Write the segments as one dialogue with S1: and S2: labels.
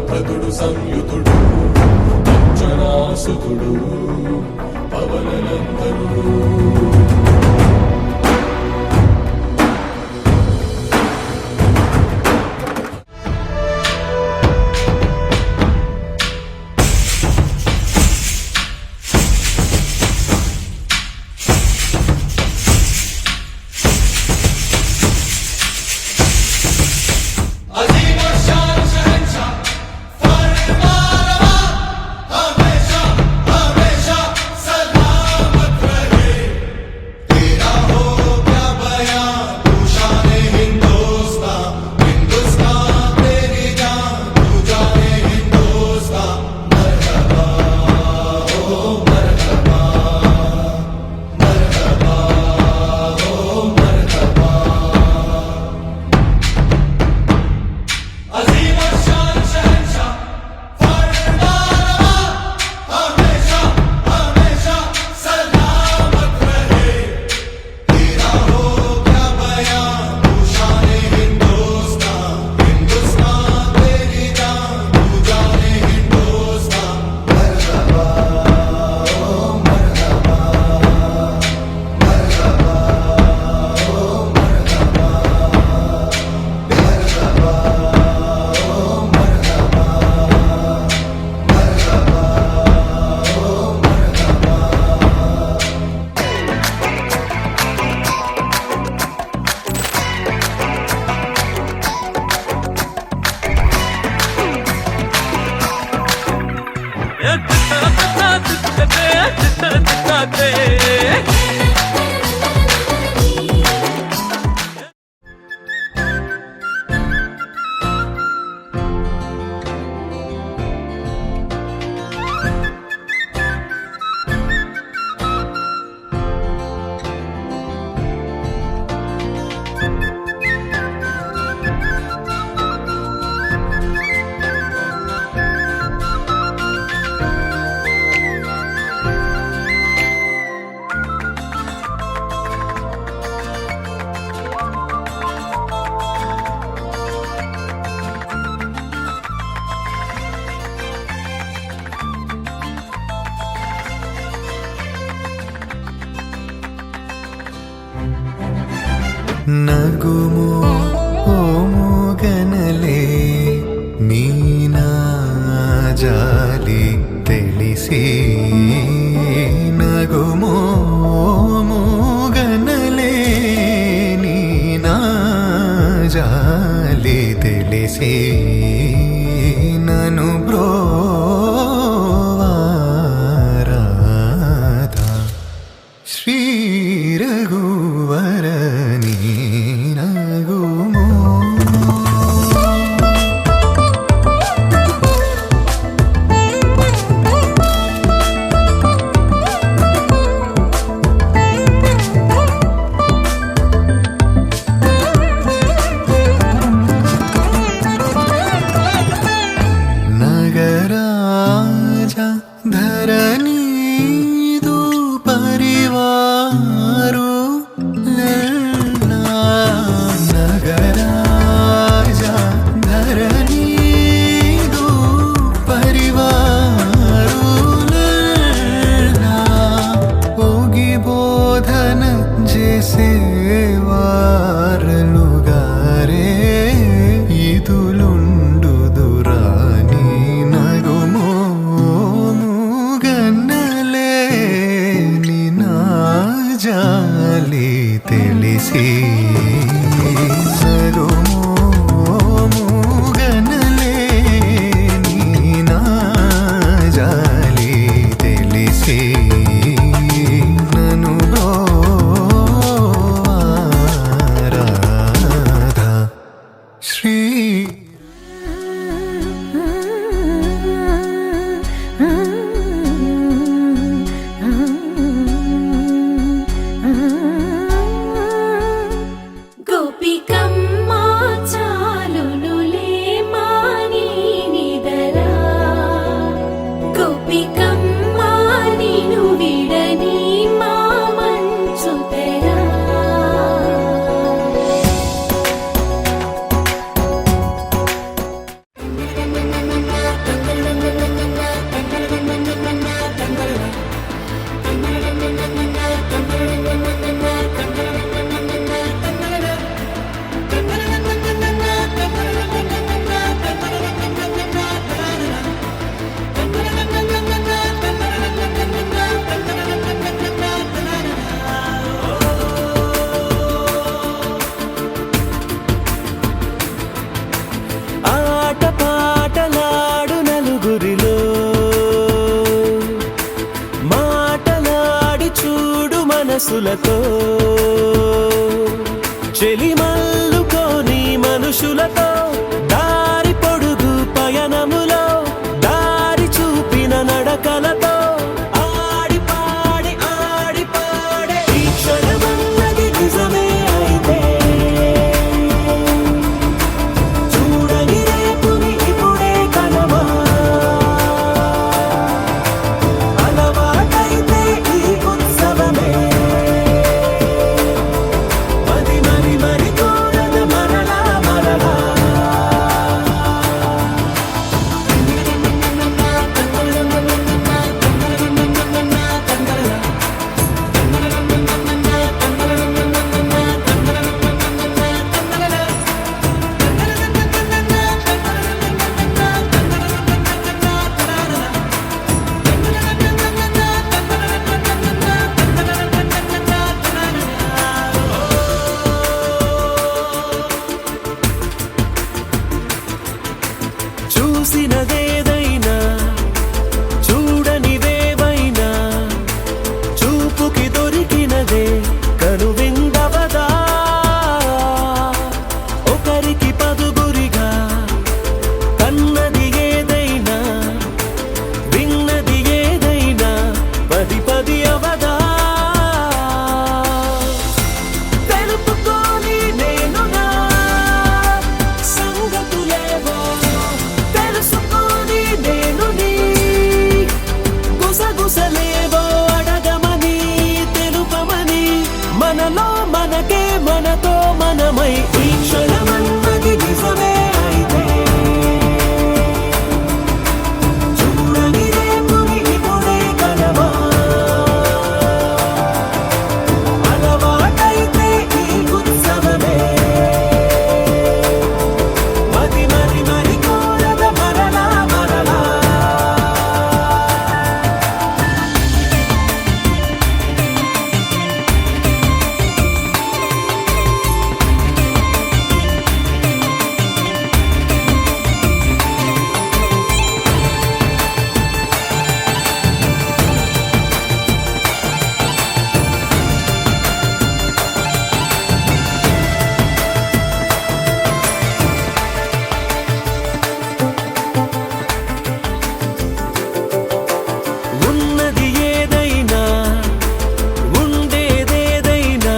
S1: ప్రతుడు సంయుతుడు అంజనాసుతుడు పవననందనుడు
S2: నగుము ఓముగనలే నీనా జాలి తెలిసి నగుము ఓముగనలే నీనా జాలి తెలిసి నను బ్రోవారాధా శ్రీ రఘువరని నగుమో నగరాజా ధరణీదు పరివారు నగరాజా ధరణీదు పరివారు ఓగి బోధన చేసేవారలుగారే ఇదులుండుదురాని నగుమోము
S3: మనసులతో చెలిమల్లుకోని మనుషులతో దారి పొడుగు పయనములో దారి చూపిన నడకలతో ఆడి పాడే ఈ క్షణమన్నది నిజమే అయితే చూడని రేపుని ఇప్పుడే కలవా అలవాటైతే ఈ ఉత్సవమే మరి కోరద మరలా చూసినదేదైనా చూడనిదేవైనా చూపుకి దొరికినదే కనువిందవదా ఒకరికి పదుగురిగా కన్నది ఏదైనా విన్నది ఏదైనా పది అవదా తెలుపుకోని నేను నా సంగతులేవో తెలుసుకొని నేను నీ గుసగుసలేవో అడగమని తెలుపమని మనలో మనకే మనతో మనమై ఈ క్షణమన్నది నిజమే అయితే చూడని రేపుని ఇప్పుడే కలవా అలవాటైతే ఈ ఉత్సవమే మరి కోరద మరలా ఉన్నది ఏదైనా ఉండేదేదైనా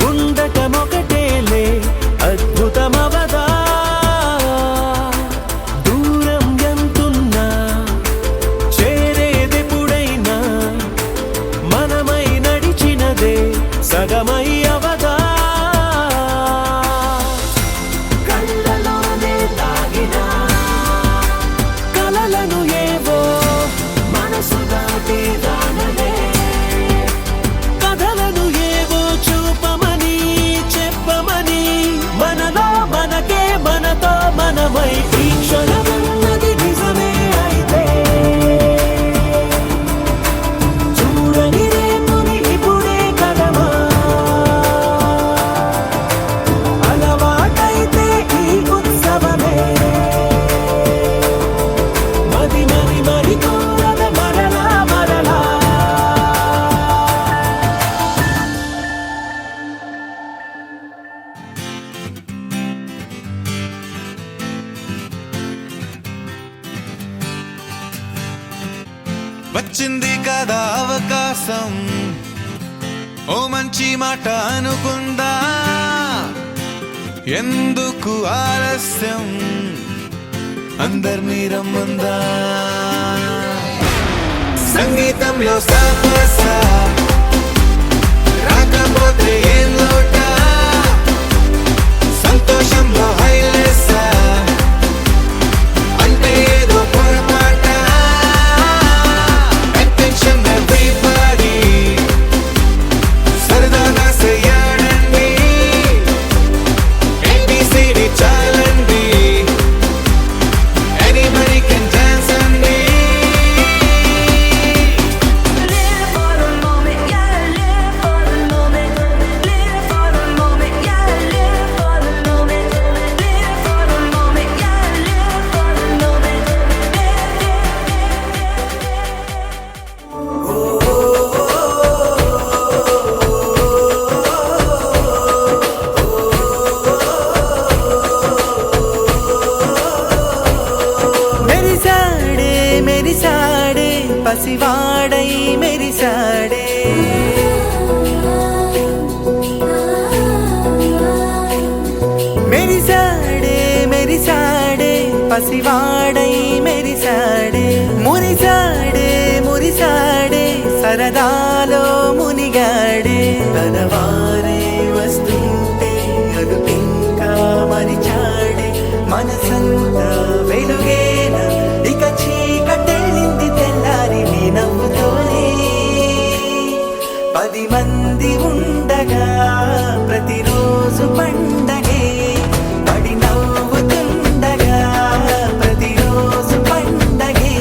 S3: ఉండటమొకటేలే అద్భుతమవదా దూరం ఎంతున్నా చేరేదెప్పుడైనా మనమై నడిచినదే సగమై అవదా కళ్ళలోనే తాగిన కలలను ఏవో మనసు దాటి రానలే కథలను ఏవో చూపమని చెప్పమని మనలో మనకే మనతో మనమై ఈ క్షణమన్నది నిజమే అయితే చూడని రేపుని ఇప్పుడే కలవా అలవాటైతే ఈ ఉత్సవమే మరి కోరద మరలా
S2: వచ్చింది కదా అవకాశం ఓ మంచి మాట అనుకుందా ఎందుకు ఆలస్యం అందర్నీ రమ్మందా సంగీతంలో సమస్య రాకపోతే ఏం లోట సంతోషంలో హైలెస్స అంటే ఏదో పొరపాట అటెన్షన్ ఎవ్రీబడీ సరదాగా చెయ్యాడండి ABCD చాలండి anybody can dance అండి
S4: Live for the moment, yeah, live for the moment. Live for the moment, yeah, live for the moment. Live
S5: మెరిసాడే పసివాడై మెరిసాడే మెరిసాడే మెరిసాడే పసివాడై మెరిసాడే మురిసాడే మురిసాడే సరదాలో మునిగాడే తనవారే వస్తుంటే అదుపింకా మరిచాడే మనసంతా వెలుగేన ఇక చీకటెళ్ళింది తెల్లారి నీ నవ్వుతోనే 10 మంది ఉండగా ప్రతిరోజు పండగే పడి నవ్వుతుండగా ప్రతిరోజు పండగే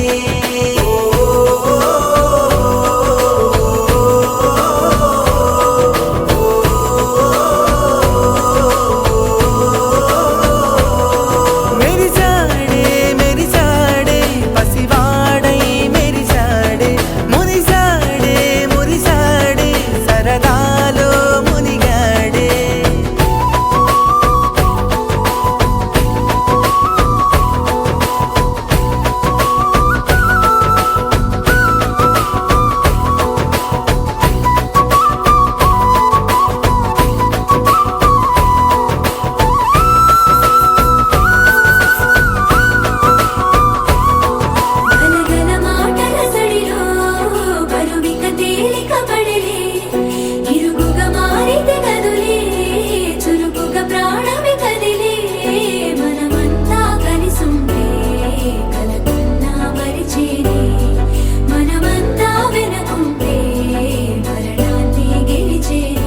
S5: మెరిసాడే మెరిసాడే పసివాడై మెరిసాడే మురిసాడే మురిసాడే సరదాలో మునిగాడే
S4: గలగల మాటల సడిలో బరువిక తేలిక పడలే ఇరుగుగా మారితే కదులే చురుకుగా ప్రాణమి కదిలే మనమంతా కలిసుంటే కలకున్నా మరిచేనే మనమంతా వెనకుంటే మరణాన్ని గెలిచేనే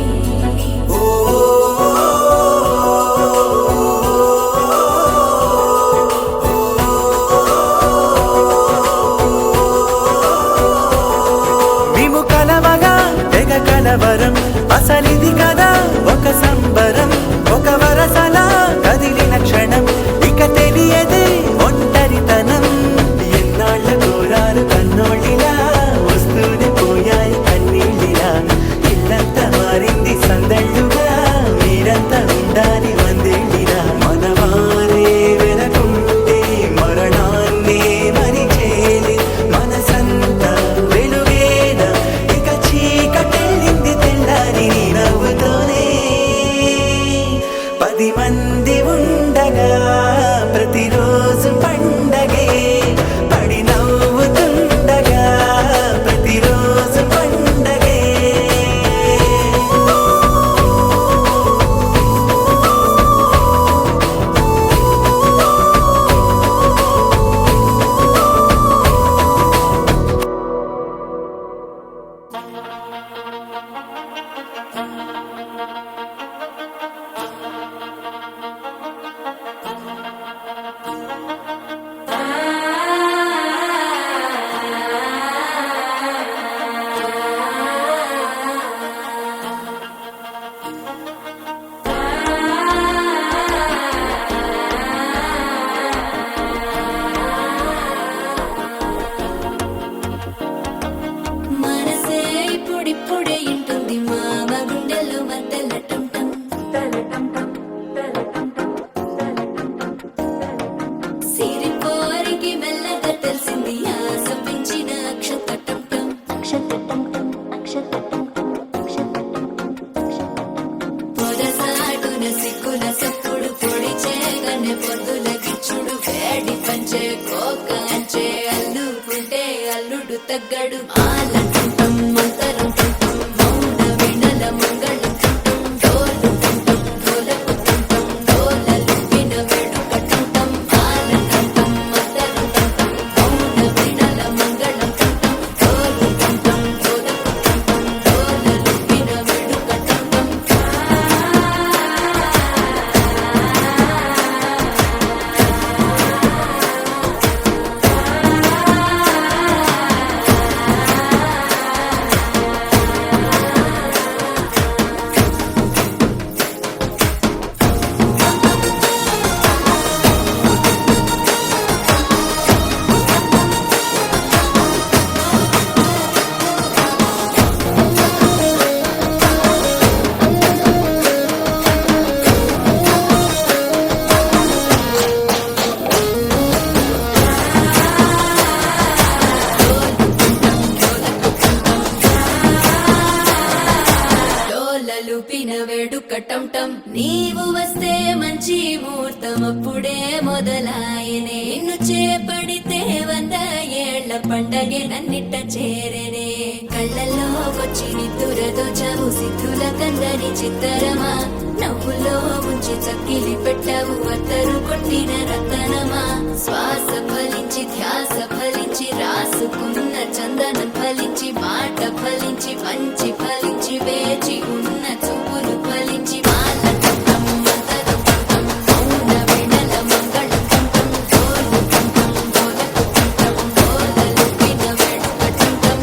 S5: మేము కలవగా తెగ కలవరం అసలిది కదా ఒక సంబరం ఒక వరసలా కదిలిన క్షణం ఇక తెలియదే ఒంటరితనం ఎన్నాళ్ళ కోరారు కన్నోళ్ళిలా వస్తూనే పోయాయి కన్నీళ్ళిలా ఇల్లంతా మారింది సందళ్ళుగా మీరంతా ఉండాలి వందేళ్ళిలా మనవారే వెనకుంటే మరణాన్నే మరిచేలి మనసంతా వెలుగేన ఇక చీకటెళ్ళింది తెల్లారి నీ నవ్వుతోనే 10 మంది ఉండగా ప్రతిరోజు పండగే పడి నవ్వుతుండగా ప్రతిరోజు పండగే
S4: మనసే ఇప్పుడిప్పుడే ఇంటుంది మామ గుండెల్లో మధ్యల టం టం సిరిపోరికి మెల్లగా తెలిసింది ఆశ పెంచిన అక్షతటం పొదసాటున సిక్కుల సప్పుడు పొడి చేయగానే పొద్దుల గిచ్చుడు వేడి పంచే కోక అంచే అల్లుకుంటే అల్లుడు తగ్గడు ఆలంటుంటం మంతరం టుంటం మౌన వినల మంగళం టుంటం డోలు టుంటం డోలకు టుంటం డోలలు విన వేడుక టుంటం ఆలంటుంటం మంతరం టుంటం మౌన వినల మంగళం టుంటం డోలు టుంటం డోలకు టుంటం డోలలు విన వేడుక టుంటం నీవు వస్తే మంచి ముహూర్తం అప్పుడే మొదలాయనే నిన్ను చేపడితే 100 ఏళ్ల పండగే నన్నిట్ట చేరనే కళ్ళల్లో వచ్చి నిద్దురతో చావు సిద్ధుల కందని చిత్తరమా నవ్వులో ఉంచి చక్కిలి పెట్టావు అత్తరు కొట్టిన రతనమా శ్వాస ఫలించి ధ్యాస ఫలించి రాసుకున్న చందనం ఫలించి మాట ఫలించి మంచి ఫలించి వేచి ఉన్న చూపులు ఫలించి మాల కుంటం మంతరం కుంటం మౌన వెడల మంగళం కుంటం గోలు కుంటం గోలకు కుంటం గోలలు విన వెడుక కుంటం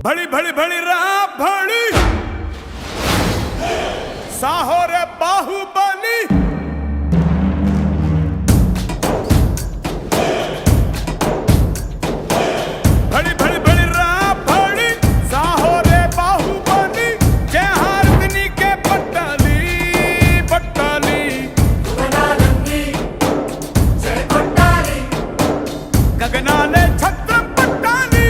S1: भड़ी भड़ी भड़ी रा भड़ी साहो रे बाहुबली भड़ी भड़ी भड़ी रा भड़ी साहो रे बाहुबली जय हारदिनी के पट्टाली पट्टाली गगना ने छत्र पट्टाली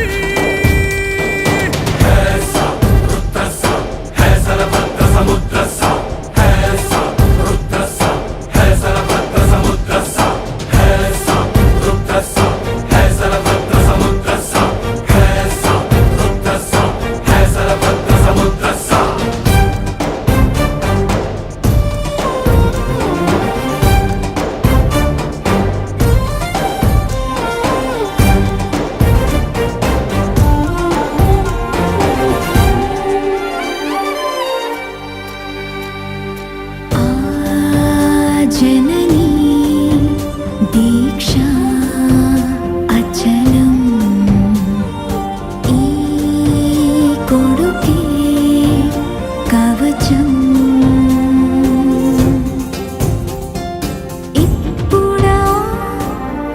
S4: जननी दीक्षा अचलम ई कोडुके कवचम इప్పుడా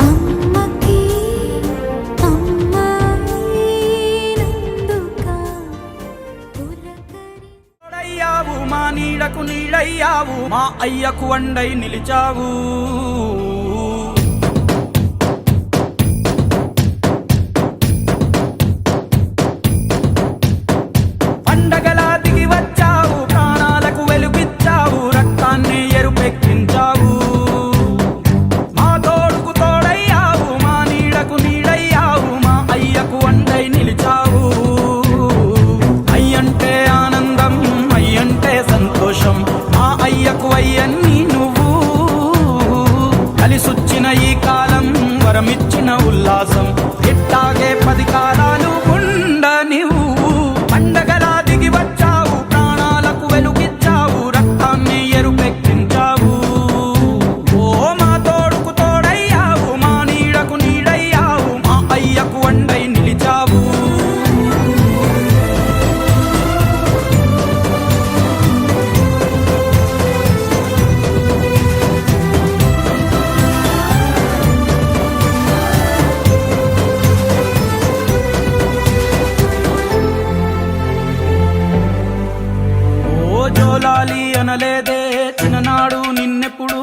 S4: అమ్మకి అమ్మాయినందుక పులకరి
S6: తోడయ్యావు మా నీడకు నీడయ్యావు మా అయ్యకు అండై నిలిచావు పండగలా దిగి వచ్చావు ప్రాణాలకు వెలుగిచ్చావు రక్తాన్ని ఎరుపెక్కించావు మా తోడుకు తోడయ్యావు మా నీడకు నీడయ్యావు మా అయ్యకు అండై నిలిచావు అయ్యంటే ఆనందం అయ్యంటే సంతోషం మా అయ్యకు అయ్యన్ని నువ్వు కలిసొచ్చిన ఈ కాలం వరమిచ్చిన ఉల్లాసం ఇట్టాగే 10 కాలాలు ఉండ నీవు పండగలా దిగి వచ్చావు ప్రాణాలకు వెలుగిచ్చావు రక్తాన్ని ఎరుపెక్కించావు ఓ మా తోడుకు తోడయ్యావు మా నీడకు నీడయ్యావు మా అయ్యకు అండై నిలిచావు జోలాలి అనలేదే చిన్ననాడు నిన్నెప్పుడు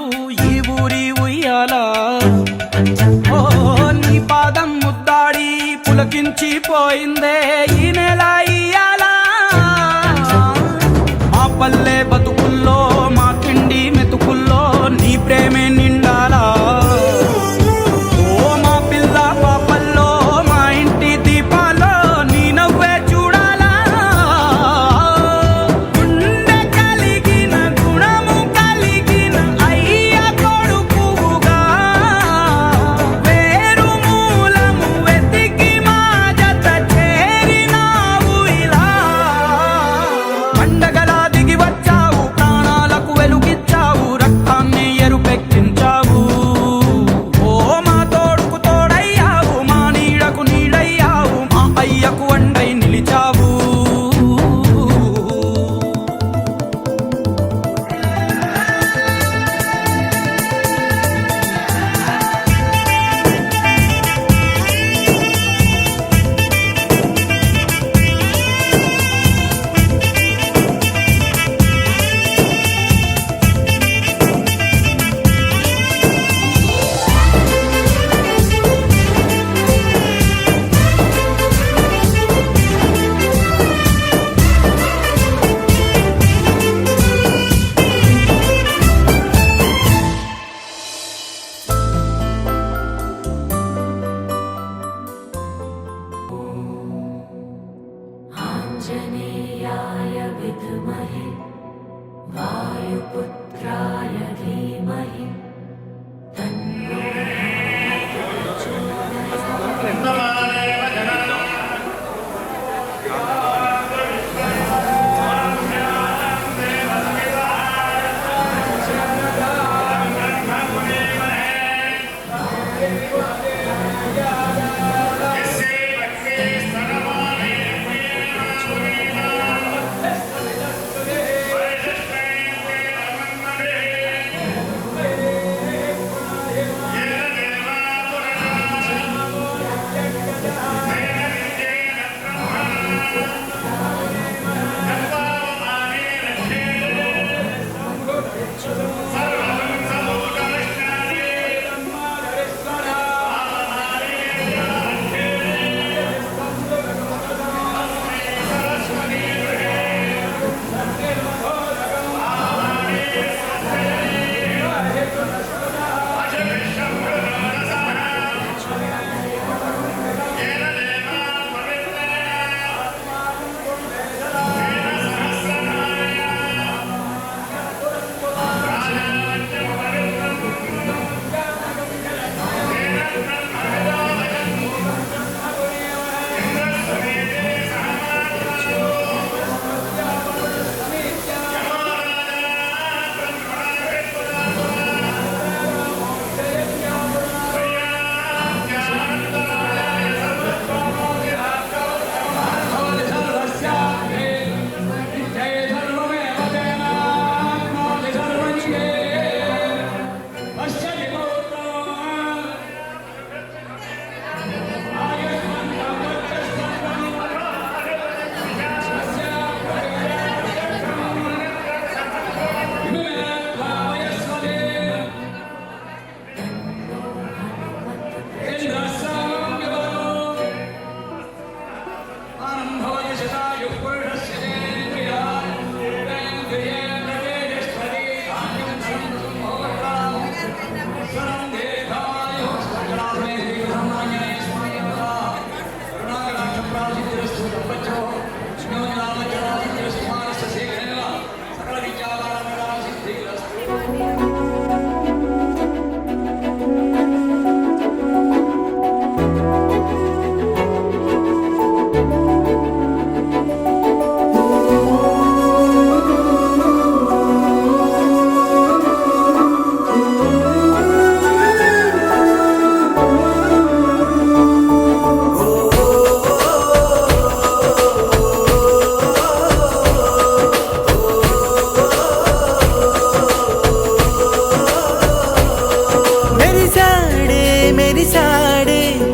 S6: ఈ ఊరి ఉయ్యాల ఓ నీ పాదం ముద్దాడి పుల పులకించిపోయిందే ఈ నెల ఇయ్యాల మా పల్లె బతుకుల్లో మా తిండి మెతుకుల్లో నీ ప్రేమే నిండాలా ఓ మా పిల్ల పాపల్లో మా ఇంటి దీపాల్లో నీ నవ్వే చూడాలా గుండె కలిగిన గుణము కలిగిన అయ్య కొడుకుగా వేరు మూలము వెతికి మా జత చేరినావు ఇలా పండగలా దిగి వచ్చావు ప్రాణాలకు వెలుగిచ్చావు రక్తాన్ని ఎరుపెక్కించావు ఓ మా తోడుకు తోడయ్యావు మా నీడకు నీడయ్యావు మా అయ్యకు అండై నిలిచావు
S4: आञ्जनेयाय विद्महे वायुपुत्राय धीमहि तन्नो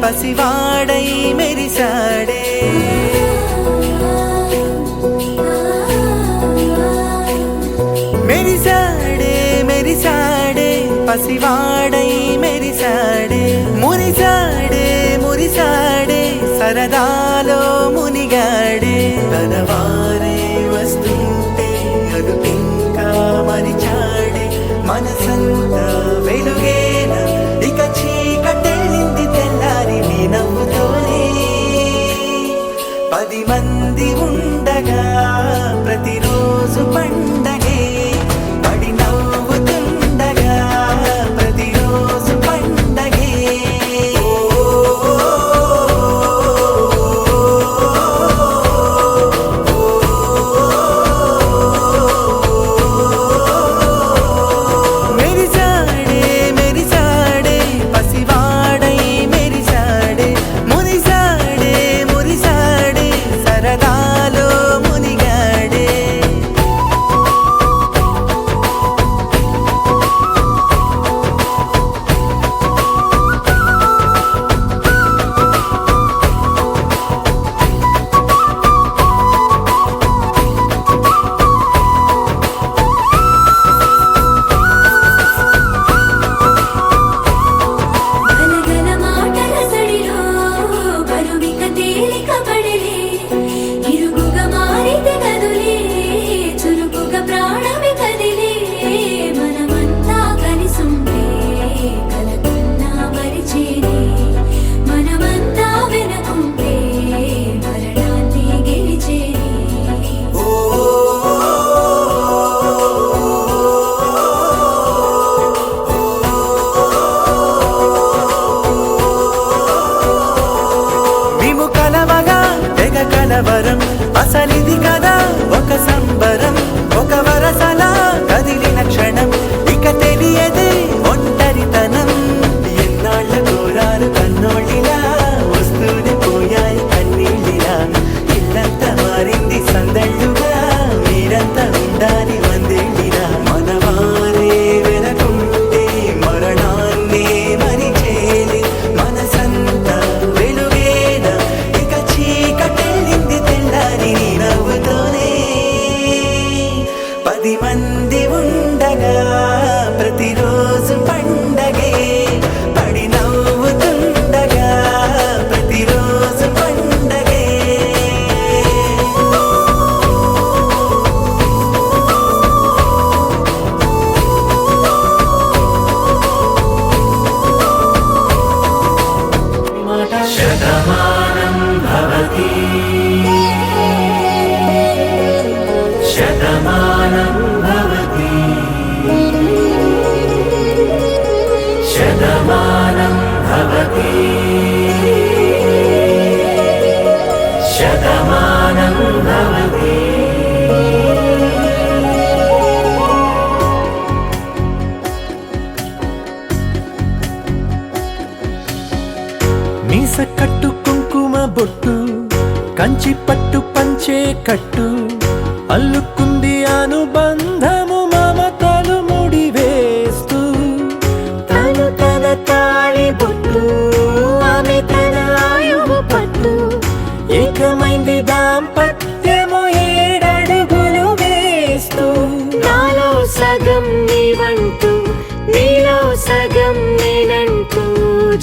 S5: పసివాడై మెరిసాడే మెరిసాడే మెరిసాడే పసివాడై మెరిసాడే మురిసాడే మురిసాడే సరదాలో మునిగాడే తన వారే వస్తుంటే అదుపింకా మరిచాడే మనసంతా వెలుగేన ఇక చీకటెళ్ళింది తెల్లారి నీ నవ్వుతోనే 10 మంది ఉండగా ప్రతిరోజు పండగే పడి నవ్వుతుండగా ప్రతిరోజు పండగే మెరిసాడే మెరిసాడే పసివాడై మెరిసాడే మురిసాడే మురిసాడే సరదాలో మునిగాడే
S4: గనగన మాటల సడిలో బరువిక తేలిక పడలే ఇరుగుగా మారితే కదులే చురుకుగా ప్రాణమి కదిలే మనమంతా కలిసుంటే కలకున్నా మరిచేనే మనమంతా వెనకుంటే మరణాన్ని గెలిచేనే
S5: మేము కలవగా తెగ కలవరం అసలిది కదా ఒక సంబరం ఒక వరసలా కదిలిన క్షణం ఇక తెలియదే ఒంటరితనం ఎన్నాళ్ళ కోరారు కన్నోళ్ళిలా వస్తూనే పోయాయి కన్నీళ్ళిలా ఇల్లంతా మారింది సందళ్ళుగా మీరంతా ఉండాలి వందేళ్ళిలా మనవారే వెనకుంటే మరణాన్నే మరిచేలే మనసంతా వెలుగేన ఇక చీకటెళ్ళింది తెల్లారి నీ నవ్వుతోనే 10 మంది ఉండగా ప్రతిరోజు పండగే పడి నవ్వుతుండగా ప్రతిరోజు పండగే శతమానం భవతి శతమానం భవతి శతమానం భవతి శతమానం భవతి మీస కట్టు కుంకుమ బొట్టు కంచి పట్టు పంచే కట్టు అల్లుకుంది అనుబంధము మమతలు ముడివేస్తూ
S3: తను తన తాళి బొట్టు ఆమె తన ఆయువు పట్టు
S5: ఏకమైంది దాంపత్యము 7 అడుగులు వేస్తూ
S3: నాలో సగం నీవంటూ నీలో సగం నేనంటూ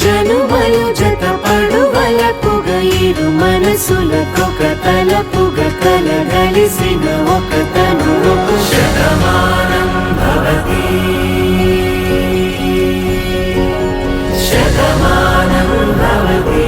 S3: జనుమలు జతపడు వలపుగా ఇరు మనసులకొక తలపుగా కలగలిసిన ఒక తనువు
S5: శతమానం భవతి శతమానం భవతి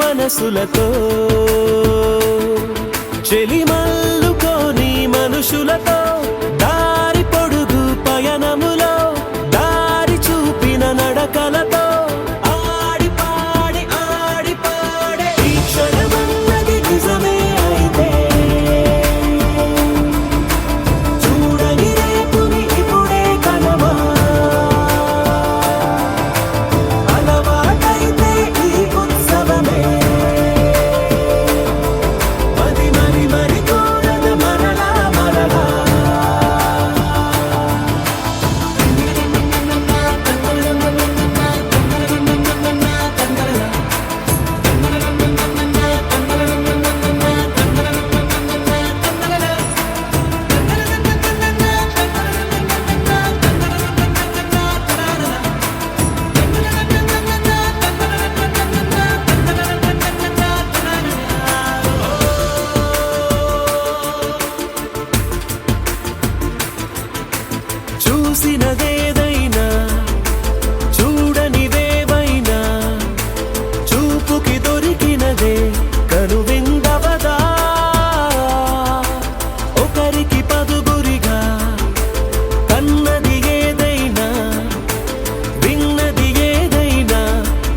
S5: మనసులతో చెలిమల్లుకోని మనుషులతో దారి పొడుగు పయనములో దారి చూపిన నడకలతో ఆడి పాడి చూసినదేదైనా చూడనిదేవైనా చూపుకి దొరికినదే కనువిందవదా ఒకరికి పదుగురిగా కన్నది ఏదైనా విన్నది ఏదైనా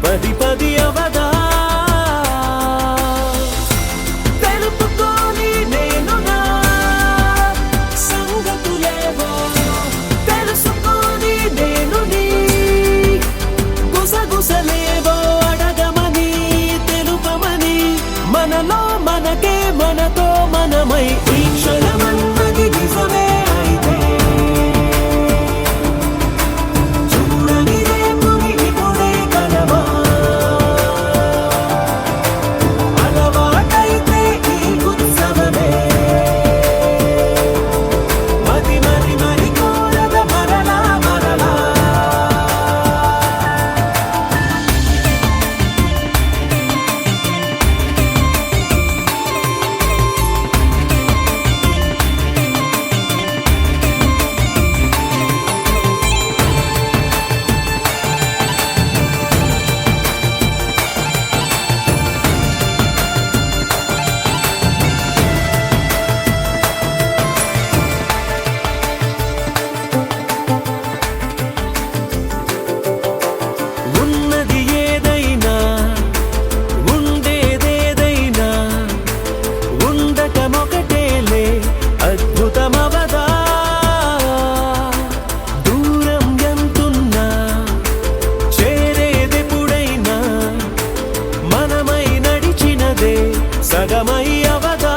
S5: పది పది అవదా తెలుపుకోని నేనునా సంగతులేవో తెలుసుకోని నేను నీ గుసగుసలేవో అడగమని తెలుపమని మనలో మనకే మనతో మనమై ఈ క్షణమన్నది నిజమే అయితే చూడని రేపుని ఇప్పుడే కలవా అలవాటైతే ఈ ఉత్సవమే మది మరి మరి కోరద మరలా మరలా ఉన్నది ఏదైనా ఉండేదేదైనా ఉండటమొకటేలే అద్భుతమవదా దూరం ఎంతున్నా చేరేదెప్పుడైనా మనమై నడిచినదే సగమై అవదా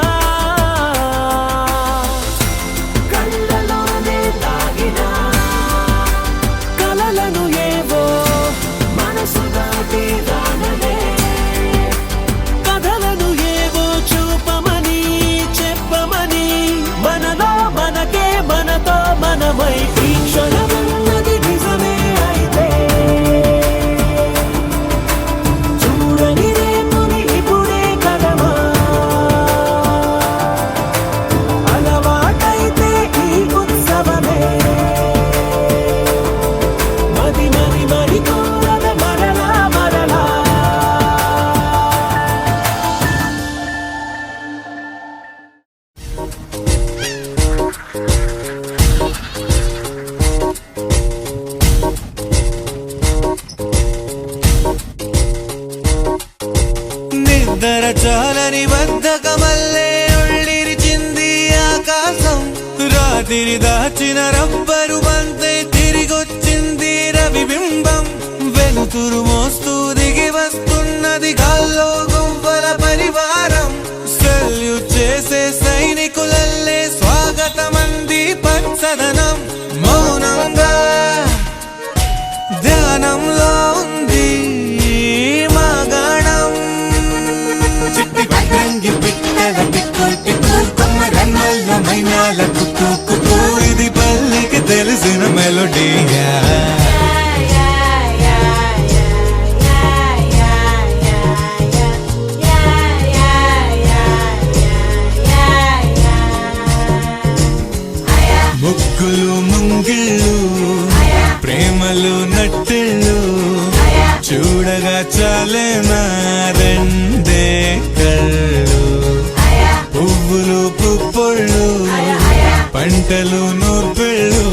S5: కళ్ళలోనే తాగిన కలలను ఏవో మనసు దాటి రానలే కథలను ఏవో చూపమని చెప్పమని మనలో మనకే మనతో మనమై ఈ క్షణమన్నది నిజమే అయితే చూడని రేపుని ఇప్పుడే కలవా అలవాటైతే ఈ ఉత్సవమే మది మరి మరి కోరద మరలా మరలా
S2: నిద్ర చాలని బద్ధకమల్లే ఒళ్ళిరిచింది ఆకాశం రాత్రి దాచిన రబ్బరు బంతే తిరిగొచ్చింది రవిబింబం వెలుతురు మోస్తూ దిగి వస్తున్నది గాల్లో గువ్వల పరివారం సెల్యూట్ చేసే సైనికులల్లే స్వాగతమంది పచ్చదనం మౌనంగా ధ్యానంలో ఉంది మాగాణం చిట్టి పట్టంగి పిట్టల టిక్కు టిక్కు కొమ్మ రన్నల్ల మైనాల కుక్కు కుక్కు ఇది పల్లికి తెలిసిన మెలోడీయా ముగ్గులు ముంగిళ్ళు ప్రేమలు నట్టిళ్ళు చూడగా చాలేనా రెండే కళ్ళు పువ్వులు పుప్పొళ్ళు పంటలు నూర్పిళ్ళు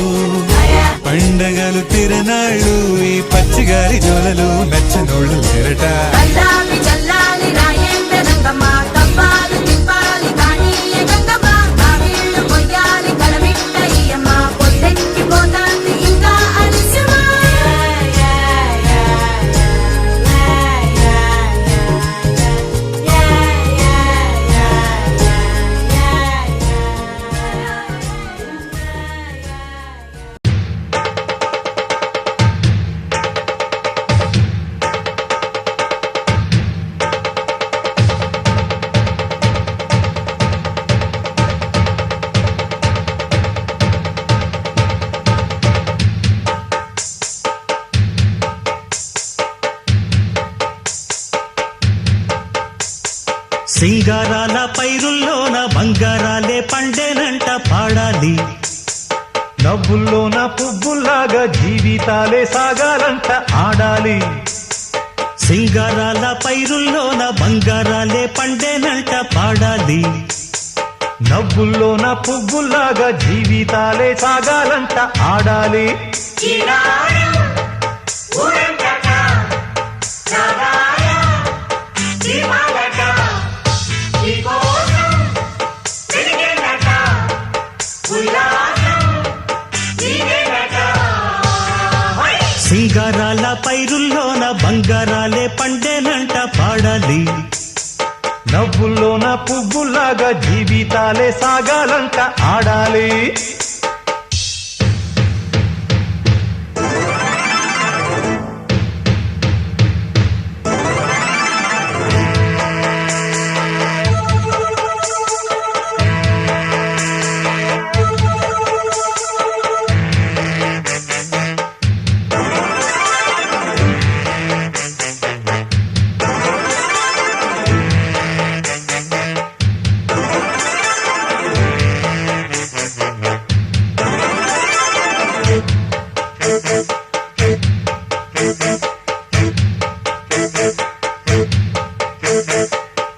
S2: పండగలు తిరణాళ్ళు ఈ పచ్చిగారి జోలలు నచ్చనోళ్ళు లేరట
S4: చల్లాలి చల్లాలి రాయేంద్ర రంగమ్మ తప్పాలి తిప్పాలి కానీ గంగమ్మ కావిళ్ళు కొయ్యాలి కలమిట్ట ఈయమ్మ పొద్దెక్కి పోతాంది ఇంకా అలిసిమా
S7: సింగారాల పైరుల్లోన బంగారాలే పండేనంట పాడాలి నవ్వుల్లోన పువ్వుల్లాగా జీవితాలే సాగాలంట ఆడాలి.
S3: సింగారాల పైరుల్లోన బంగారాలే పండేనంట పాడాలి.
S7: నవ్వుల్లోన పువ్వుల్లాగా జీవితాలే సాగాలంట ఆడాలి.
S3: సింగారాల పైరుల్లోన బంగారాలే పండేనంట పాడాలి.
S7: నవ్వుల్లోన పువ్వుల్లాగా జీవితాలే సాగాలంట ఆడాలి.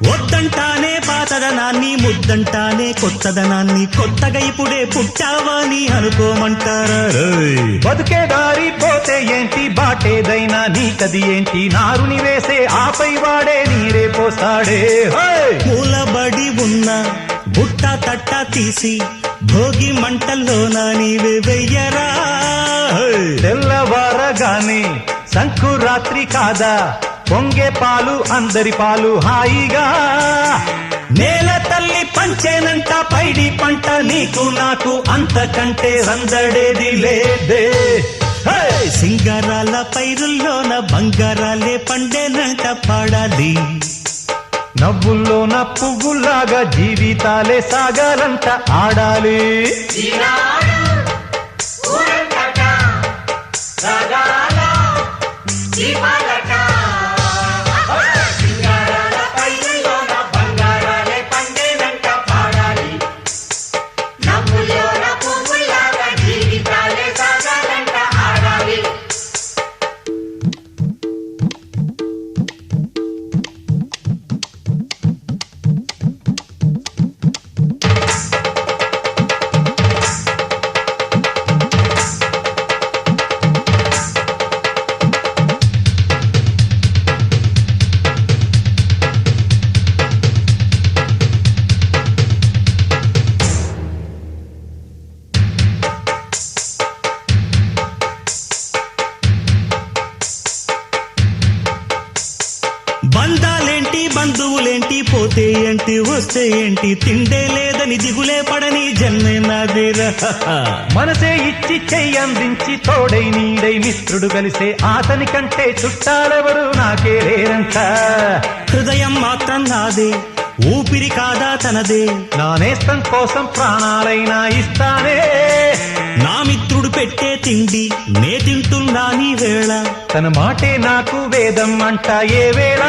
S3: వద్దంటానే పాతదనాన్ని, ముద్దంటానే కొత్తదనాన్ని, కొత్తగా ఇప్పుడే పుట్టావని అనుకోమంటారా?
S7: బతుకే దారి పోతే ఏంటి, బాటేదైనా నీకది ఏంటి, నారుని వేసే ఆపై వాడే నీరే పోస్తాడే.
S3: మూలబడి ఉన్న బుట్ట తట్ట తీసి భోగి మంటల్లోన నీవే వెయ్యరా.
S7: తెల్లవారగానే సంకురాత్రి కాదా, పొంగే పాలు అందరి పాలు హాయిగా.
S3: నేల తల్లి పంచేనంట పైడి పంట, నీకు నాకు అంతకంటే సందడేది లేదే. సింగారాల పైరుల్లోన బంగారాలే పండేనంట పాడాలి.
S7: నవ్వుల్లోన పువ్వుల్లాగా జీవితాలే సాగాలంట ఆడాలి.
S3: బంధాలేంటి బంధువులేంటి, పోతే ఏంటి వస్తే ఏంటి, తిండే లేదని దిగులే పడని జన్మే నాదిరా.
S7: మనసే ఇచ్చి చెయ్యందించి తోడై నీడై మిత్రుడు కలిసే అతని కంటే చుట్టాలెవరు నాకే లేరంట.
S3: హృదయం మాత్రం నాదే, ఊపిరి కాదా తనదే,
S7: నా నేస్తం కోసం ప్రాణాలైనా ఇస్తానే.
S3: నా మిత్రుడు పెట్టే తిండి నే తింటున్నా నీ వేళ,
S7: తన మాటే నాకు వేదం అంట ఏ వేళ.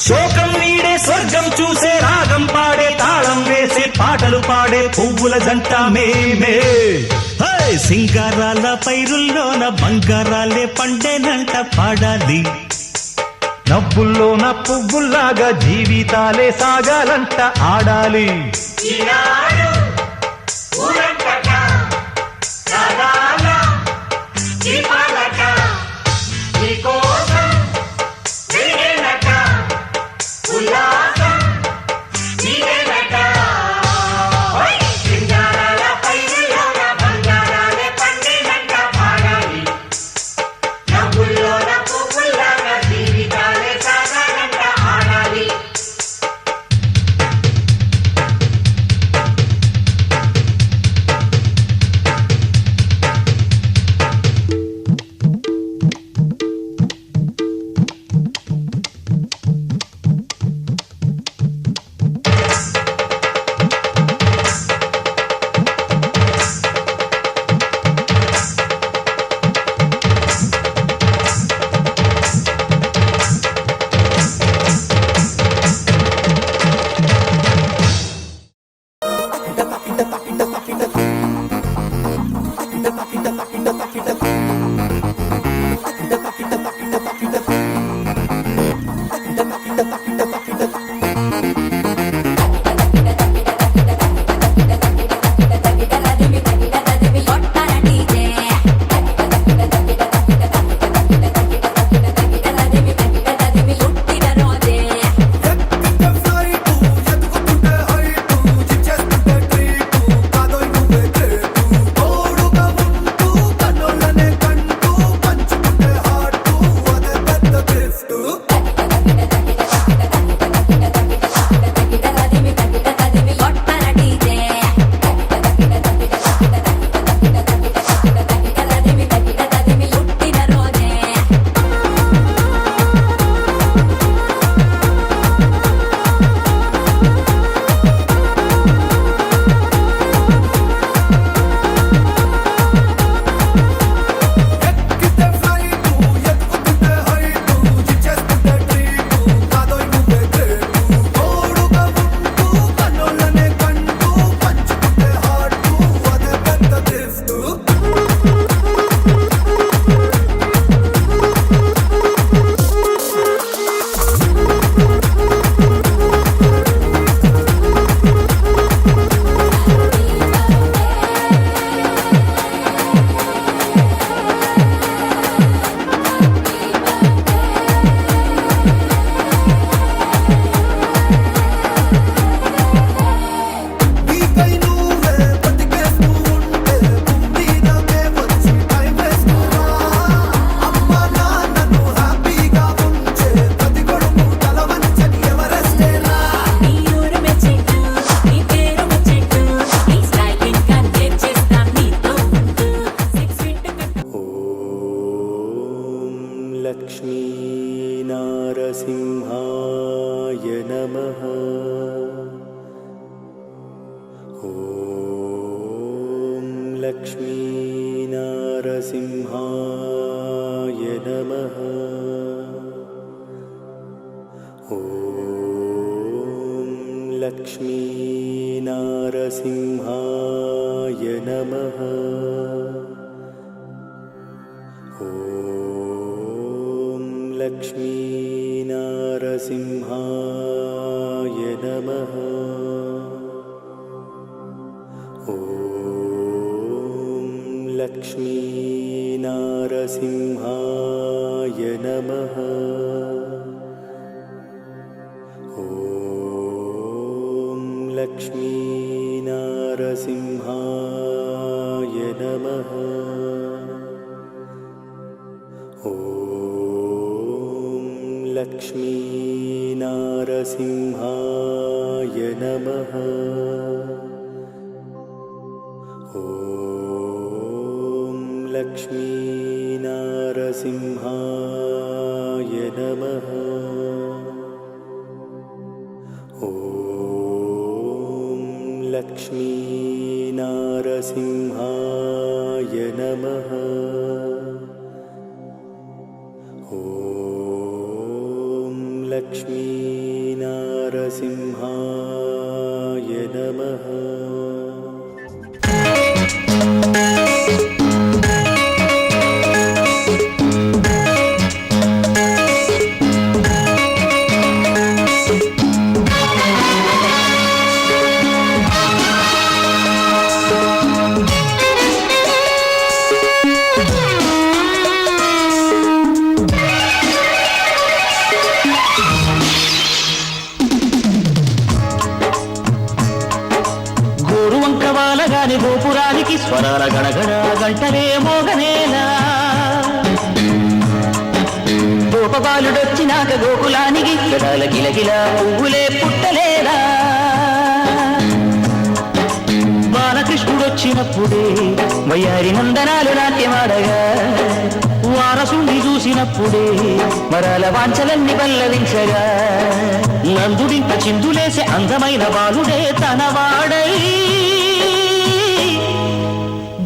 S3: శోకం నీడే స్వర్గం చూసే, రాగం పాడే తాళం వేసే, పాటలు పాడే పువ్వుల జంట మేమే. సింగారాల పైరుల్లోన బంగారాలే పండేనంట పాడాలి.
S7: నవ్వుల్లోన పువ్వుల్లాగా జీవితాలే సాగాలంట ఆడాలి.
S8: लक्ष्मीनारसिंहाय नमः। ॐ लक्ष्मीनारसिंहाय नमः। ॐ लक्ष्मीनारसिंहाय नमः। लक्ष्मीनारसिंहाय नमः। ॐ लक्ष्मीनारसिंहाय नमः। ॐ लक्ष्मीनारसिंहाय नमः। ॐ लक्ष्मीनारसिंहाय नमः। ॐ लक्ष्मीनारसिंहाय नमः। ॐ लक्ष्मीनारसिंहाय नमः। ॐ लक्ष्मीनारसिंहाय नमः।
S3: గోపురానికి స్వరాల గణగణ గంటనే మోగనేలా. గోపబాలుడొచ్చినాక గోకులానికి గడాల గిలగిల పువ్వులే పుట్టలేదా. బాలకృష్ణుడొచ్చినప్పుడే వయ్యారి నందనాలు నాట్యమాడగా, వారసుండి చూసినప్పుడే మరాల వాంఛలన్నీ పల్లవించగా, నందుడింత చిందులేసే అందమైన బాలుడే తనవాడై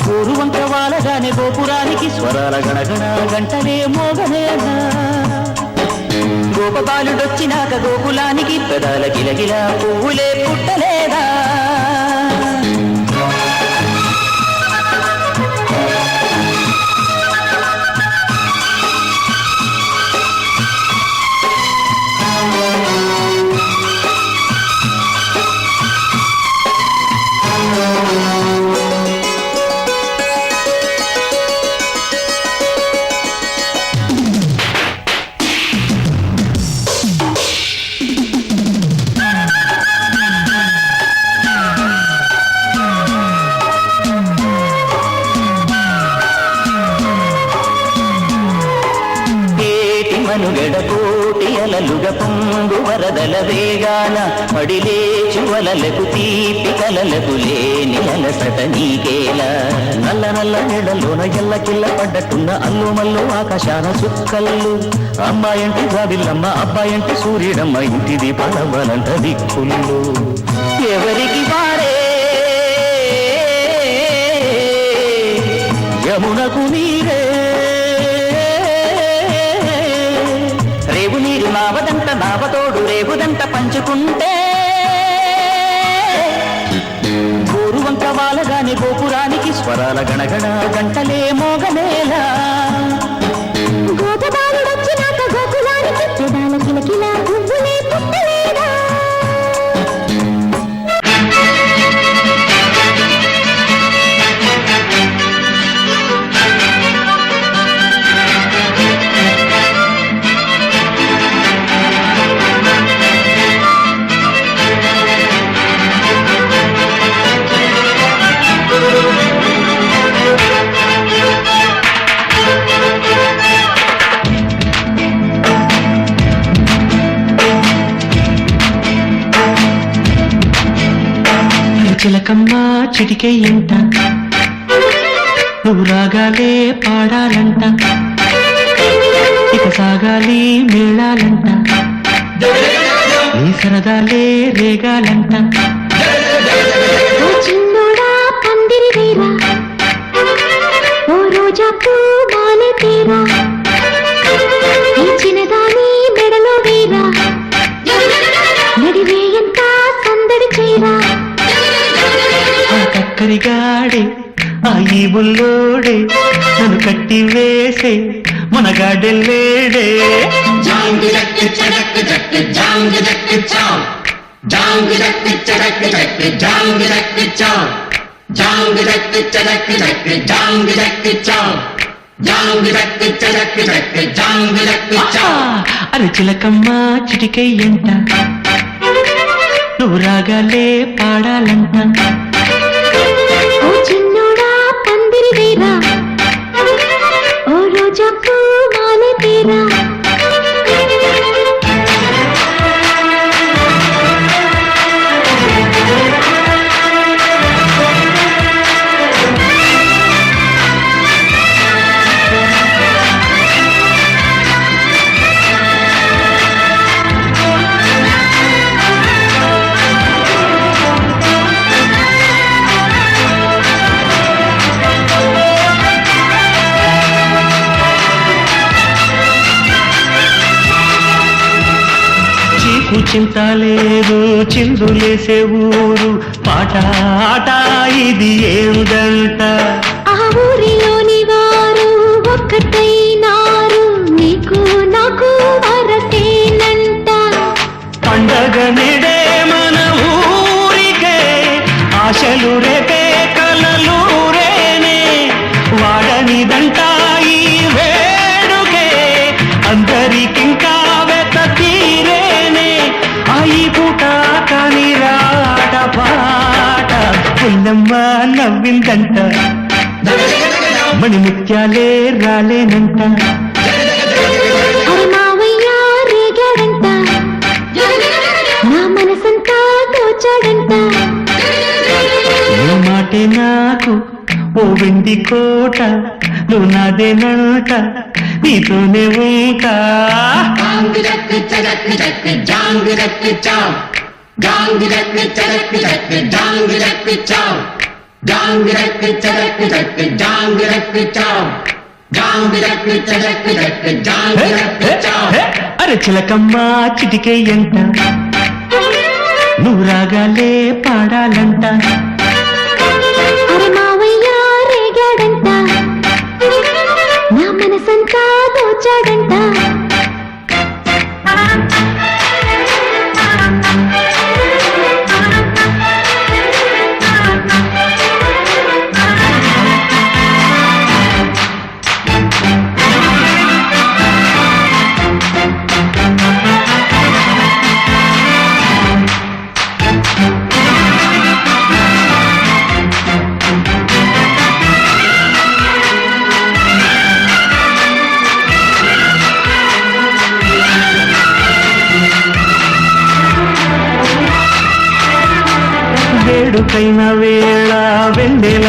S3: గోరువంక వాలగానే గోపురానికి స్వరాల గణగణ గంటనే మోగనేనా. గోపబాలుడొచ్చినాక గోకులానికి పెదాల గిలగిల పువ్వులే పుట్టలేదా. మనుగడకోటి అలలుగ పొంగు వరదల వేగాన పడిలేచు వలలకు తీపి కలలకు లేని అలసట నీకేలా నల్ల నల్ల నెడలోన ఎల్లకిల్ల పడ్డట్టున్న అల్లు మల్లు ఆకాశాన చుక్కల్లు అమ్మాయంటే జాబిల్లమ్మ అబ్బాయంటే సూర్యుడమ్మ ఇంటిది పడవలంట దిక్కులు ఎవరికి వారే యమునకు నీరే రేవు నీరు నావదంట నావతోడు రేవుదంట పంచుకుంటే గోరువంక వాలగాని గోపురానికి స్వరాల గణగణ గంటలే మోగనేలా
S4: గోపబాలుడొచ్చినాక గోకులానికి పెదాల కిలకిలా గువ్వులే పుట్టలేదా
S5: చిలకమ్మ చిటికే ఎంట నువ్వు రాగాలే పాడాలంట ఇక సాగాలి మేళాలంట నీ సరదాలే రేగాలంట
S4: ఓ చిన్నోడా పందిరి వేరా ఓ రోజా పూ మాలె తీరా ఈ చిన్నదాని మెడలో వేరా నడివేయంత సందడి చేరా
S5: ఆ కక్కరిగాడే ఆ ఈ బుల్లోడే నన్ను కట్టి వేసే మనగాడెల్లేడే అరే చిలకమ్మ చిటికై ఎంట నువ్వు రాగాలే పాడాలంట
S4: ఓ చిన్నోడా పందిరి వేరా ఓ రోజా పూ మాలె తీరా
S5: చింత లేదు చిందులేసే ఊరు పాట ఆట ఇది ఏముదంట
S4: ఆ ఊరిలోని వారు ఒక్కటైనారు నీకు నాకు వరసేనంట
S5: పండగ నిడే మన ఊరికే ఆశలు రేపే కలలు రేనే వాడనిదంట ఈ వేడుకే అందరికింకా వెత తీరేనే ఈ పూట కాని రాట పాట పుల్లమ్మ నవ్విందంట మణిముత్యాలే రాలేనంట
S4: అరే మావయ్య రేగాడంట నా మనసంతా దోచాడంట
S5: నీ మాటే నాకు ఓ వెండి కోట నువ్వు నాదేనంట నీతోనే ఉంటా అరే చిలకమ్మ చిటికే ఎంట నువ్వు రాగాలే పాడాలంట
S4: అరే మావయ్య రేగాడంట నా మనసంతా దోచాడంట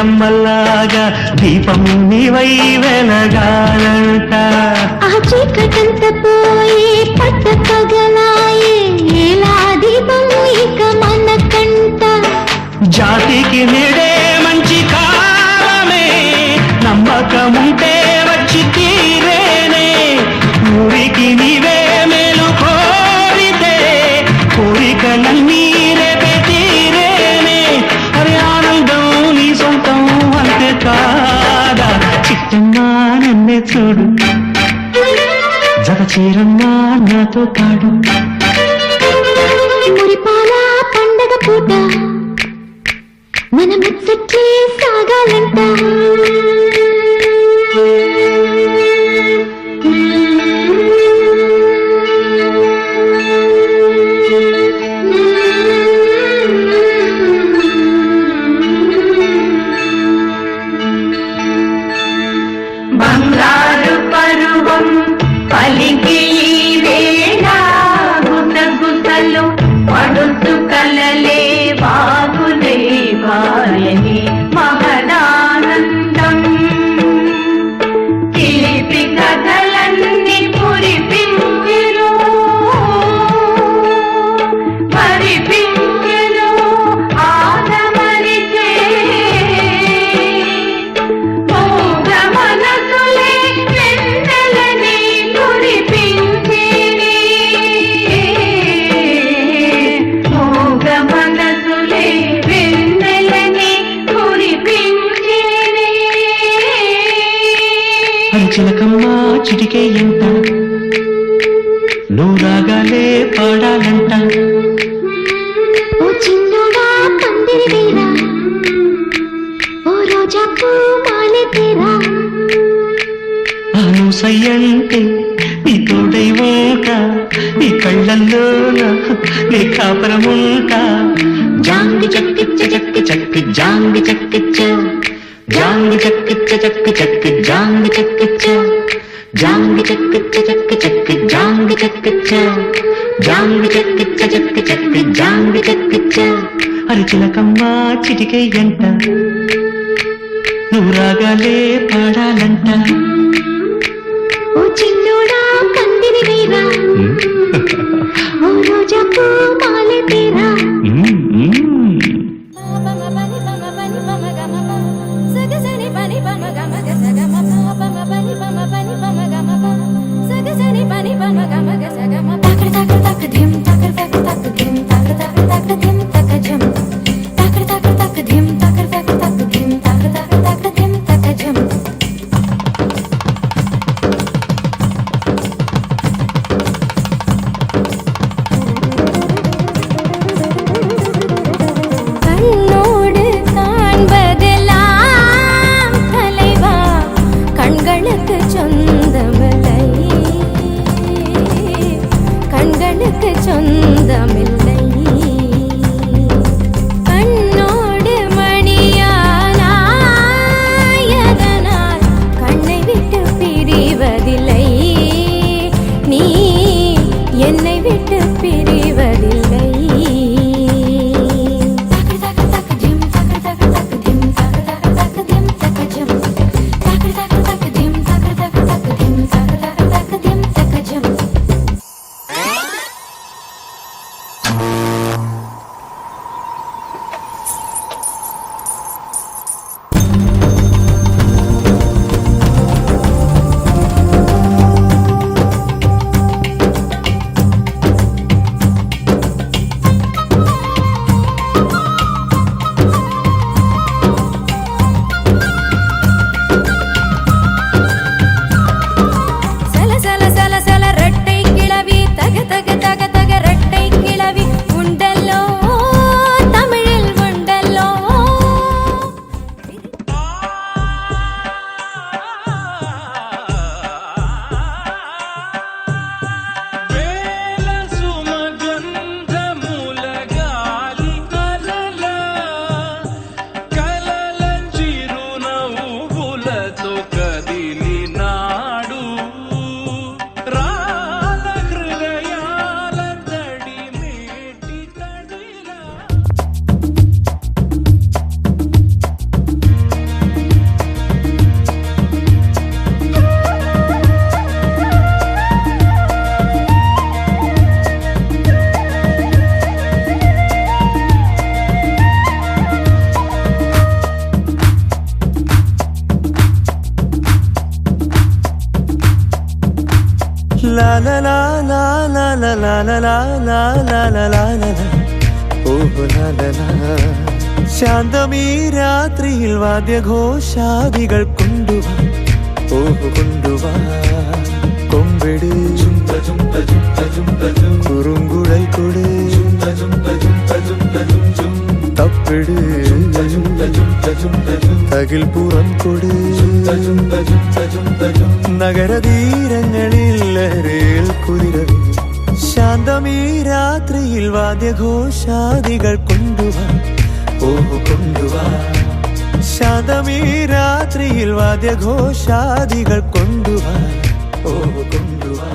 S3: బతుకమ్మల్లాగా దీపం నీవై వెలగాలంట.
S9: ఆ చీకటంత పోయి పట్ట పగలాయే ఎలా దీపం ఇక మనకంట.
S3: జాతికి నేడే మంచి కాలమే, నమ్మకముంటే వచ్చి తీరేనే. ఊరికి నీవే మేలు కోరితే కోరికలన్నీ రేపే తీరేనే. అరే ఆనందం నీ సొంతం అంతే కాదా. చిట్టమ్మా నన్నే చూడు, జత చీరమ్మా నాతో పాడు.
S9: మురిపాల పండగ పూట మన ముచ్చట్లే సాగాలంట.
S10: బంగారు పరువం పలికి వేళ గుసగుసలు పడుతు కలలే బాగులే వాయని మహదానందం. చిలిపి కథలన్నీ కురిపించెను మరిపించెను ఆదమరిచే. మూగ మనసులే వెన్నెలని కురిపించేనే. మూగ మనసులే వెన్నెలని కురిపించేనే.
S3: చిలకమ్మా చిటికే ఎంత నువ్వు రాగాలే పాడాలంట.
S9: ఓ చిన్నోడా పందిరి వేరా, ఓ రోజా పూ మాలె తీరా.
S3: ఆను సయ్యంటే నీ తోడై ఉంటా, నీ కళ్ళల్లోన నీ కాపరముంటా. జాంగి చక్కిచ్చ చక్కి చక్కి జాంగి చక్కిచ్చ, జాంగి చక్కిచ్చ చక్కి చక్కి జాంగి చక్కిచ్చ, జాంగి చక్కిచ్చ చక్కి చక్కి జాంగి చక్కిచ్చ, జాంగి చక్కిచ్చ చక్కి చక్కి జాంగి చక్కిచ్చ. అరి చిలకమ్మా చిటికే ఎంట నువ్వు రాగాలే పాడాలంట.
S9: ఓ చిన్నోడా పందిరి వేరా, ఓ రోజా పూ మాలె తీరా.
S4: கண்ணோடு காண்பதெல்லாம் தலைவா கண்களுக்கு சொந்தமில்லை, கண்களுக்கு
S8: లా లా లా లా లా లా లా లా లా లా లా లా లా లా ഓഹ് ലാ ലാ ലാ ശാന്തമീ രാത്രിയിൽ വാദ്യഘോഷാദികൾ കൊണ്ടുവാ ഓഹ് കൊണ്ടുവാ കൊമ്പിട് കുറുങ്കുഴൽ കൊട് തപ്പിട് തകിൽ പുറം കൊട് നഗരതീരങ്ങളിൽ ലഹരിയിൽ കുതിരവി ശാന്തമീ രാത്രിയിൽ വാദ്യഘോഷാദികൾ കൊണ്ടുവാ ഓഹ് കൊണ്ടുവാ ശാന്തമീ രാത്രിയിൽ വാദ്യഘോഷാദികൾ കൊണ്ടുവാ ഓഹ് കൊണ്ടുവാ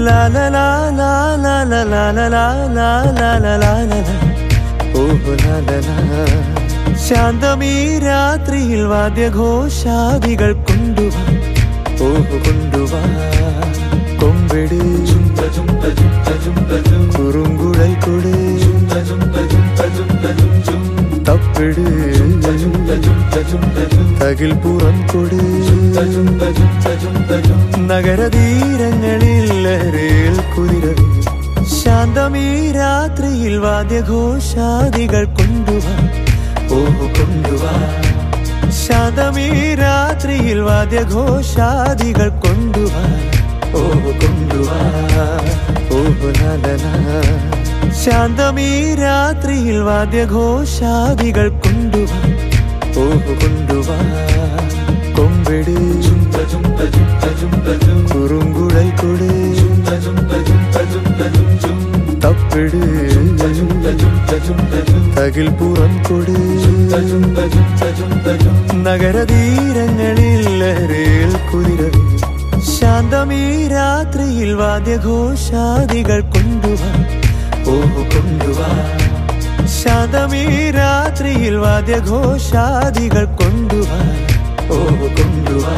S8: ലാ ലാ ലാ ലാ ലാ ലാ ലാ ലാ ലാ ലാ ലാ ലാ ലാ ഓഹ് ലാ ലാ ലാ ശാന്തമീ രാത്രിയിൽ വാദ്യഘോഷാദികൾ കൊണ്ടുവാ ഓഹ് കൊണ്ടുവാ കൊമ്പിട് കുറുങ്കുഴൽ കൊട് തപ്പിട് തകിൽ പുറം കൊട് നഗരതീരങ്ങളിൽ ലഹരിയിൽ കുതിരവി ശാന്തമീ രാത്രിയിൽ വാദ്യഘോഷാദികൾ കൊണ്ടുവാ ഓഹ് കൊണ്ടുവാ ശാന്തമീ രാത്രിയിൽ വാദ്യഘോഷാദികൾ കൊണ്ടുവാ ഓഹ് കൊണ്ടുവാ ഓഹ് ലാ ലാ ലാ ശാന്തമീ രാത്രിയിൽ വാദ്യഘോഷാദികൾ കൊണ്ടുവാ ഓഹ് കൊണ്ടുവാ കൊമ്പിട് കുറുങ്കുഴൽ കൊട് തപ്പിട് തകിൽ പുറം കൊട് നഗരതീരങ്ങളിൽ ലഹരിയിൽ കുതിരവി ശാന്തമീ രാത്രിയിൽ വാദ്യഘോഷാദികൾ കൊണ്ടുവാ ഓഹ് കൊണ്ടുവാ ശാന്തമീ രാത്രിയിൽ വാദ്യഘോഷാദികൾ കൊണ്ടുവാ ഓഹ് കൊണ്ടുവാ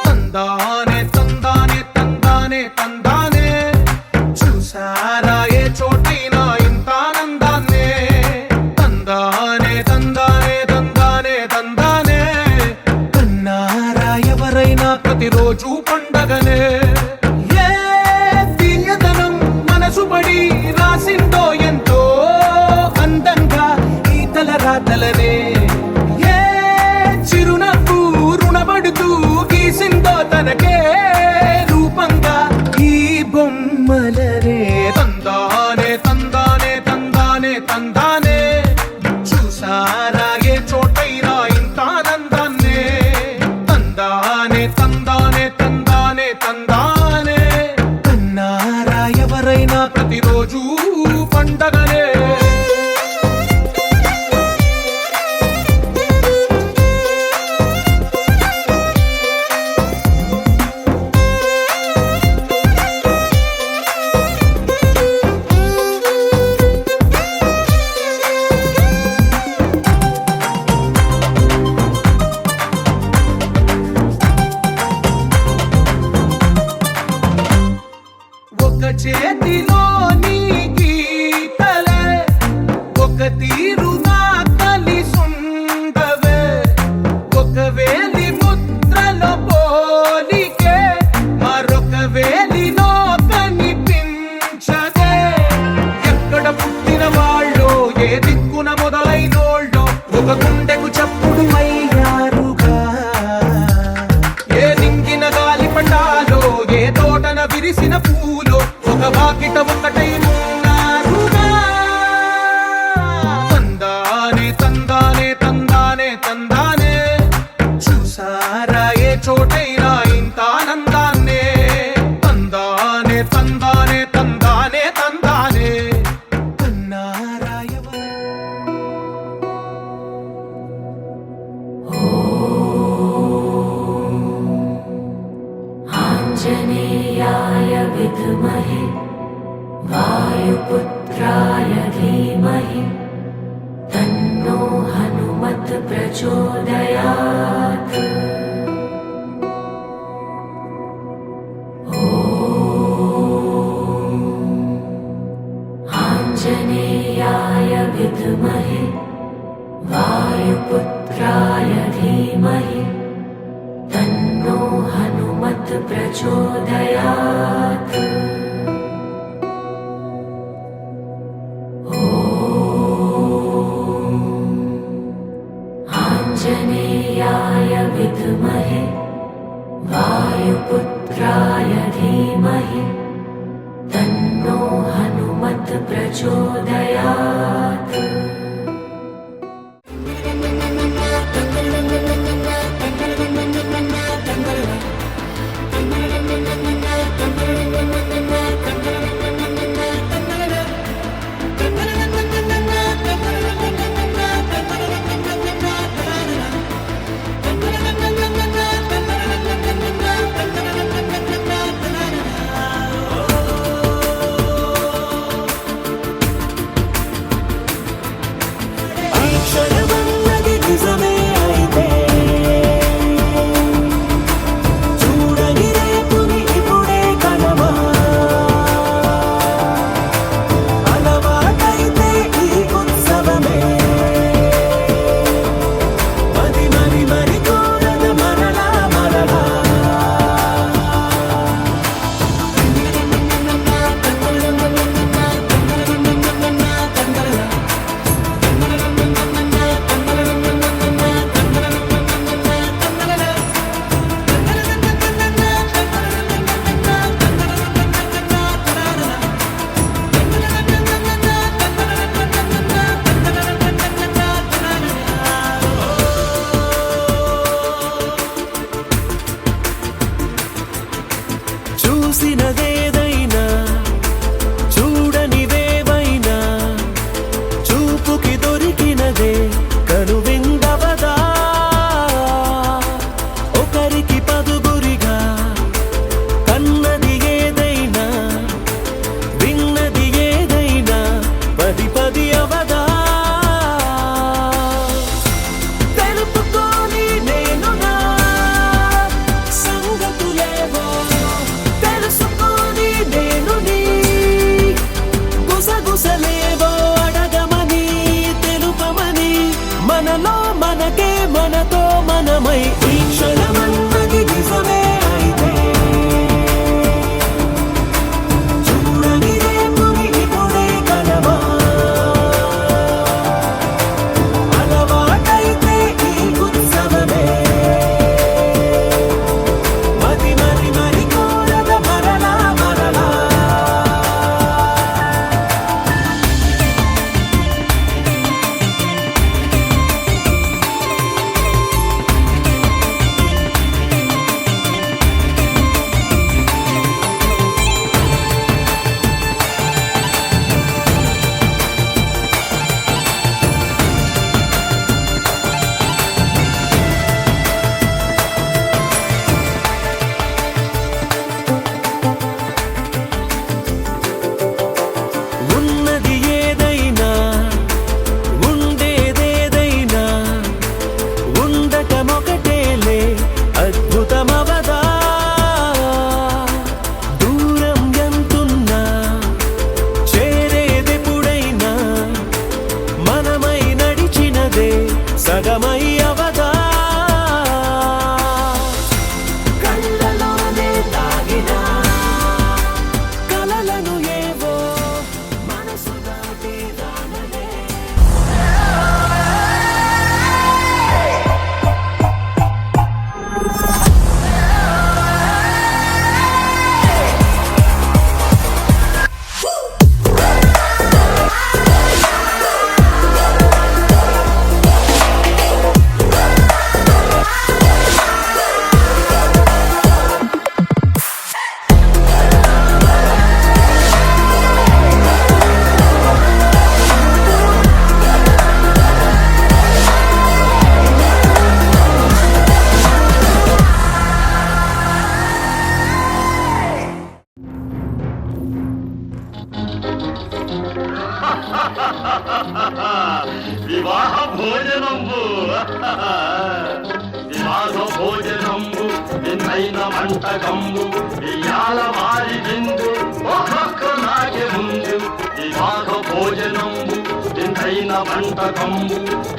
S1: తందానే తందానే తందానే తందానే చూసారా ఏ చోటైనా ఇంత ఆనందాన్నే తందానే తందానే తందానే తందానే కన్నారా ఎవరైనా ప్రతిరోజు పండగనే ఏ తీయదనం మనసు పడి రాసిందో ఎంతో అందంగా ఈ తలరాతలనే ఏ చిరునవ్వు రుణపడుతూ గీసిందో తనకే రూపంగా ఈ బొమ్మలనే తందానే తందానే తందానే తందానే చూసారా ఏ చోటైనా ఇంత ఆనందాన్నే తందానే తందానే తందానే తందానే కన్నారా ఎవరైనా ప్రతిరోజు పండగనే ఒక చేతిలో నీ గీతలే ఒక తీరుగా కలిసుండవే ఒక వేలి ముద్రలో పోలికే మరొక వేలిలో కనిపించదే ఎక్కడ పుట్టిన వాళ్ళో ఏ దిక్కున మొదలైనోళ్ళో ఒక గుండెకు చప్పుడు అయ్యారుగా ఏ నింగిన గాలి పటాలో ఏ తోటన విరిసిన పూలో ఒక ఒకటై ఉన్నారుగా. తందానే తందానే తందానే తందానే, చూసారా ఏ చోటైనా ఇంత ఆనందాన్నే. తందానే తందానే తందానే తందానే, కన్నారా ఎవరు?
S4: आञ्जनेयाय विद्महे वायुपुत्राय धीमहि तन्नो हनुमत् प्रचोदयात्। आञ्जनेयाय विद्महे वायुपुत्राय धीमहि तन्नो हनुमत् प्रचोदयात्। आञ्जनेयाय विद्महे वायुपुत्राय धीमहि तन्नो हनुमत् प्रचोदयात्।
S5: అక్షరమన్నది నిజమే అయితే చూడని రేపుని ఇప్పుడే కనమా. అలవాటైతే ఈ ఉత్సవమే మరి మరి మరి కోరద మరలా మరలా. చూసినదేదైనా చూడనివేవైనా చూపుకి దొరికినదే కనువిందవదా. ఒకరికి పదుగురిగా కన్నది ఏదైనా విన్నది ఏదైనా పది పది అవదా. తెలుపుకోని నేను నా సంగతులేవో తెలుసుకొని
S3: వివాహ భోజనంబు వివాహ భోజనంబు నిన్నైన వంటకంబు ఇయాల వారి విందు ఒక్కొక్క నాకే ముందు వివాహ భోజనంబు నిన్నైన వంటకంబు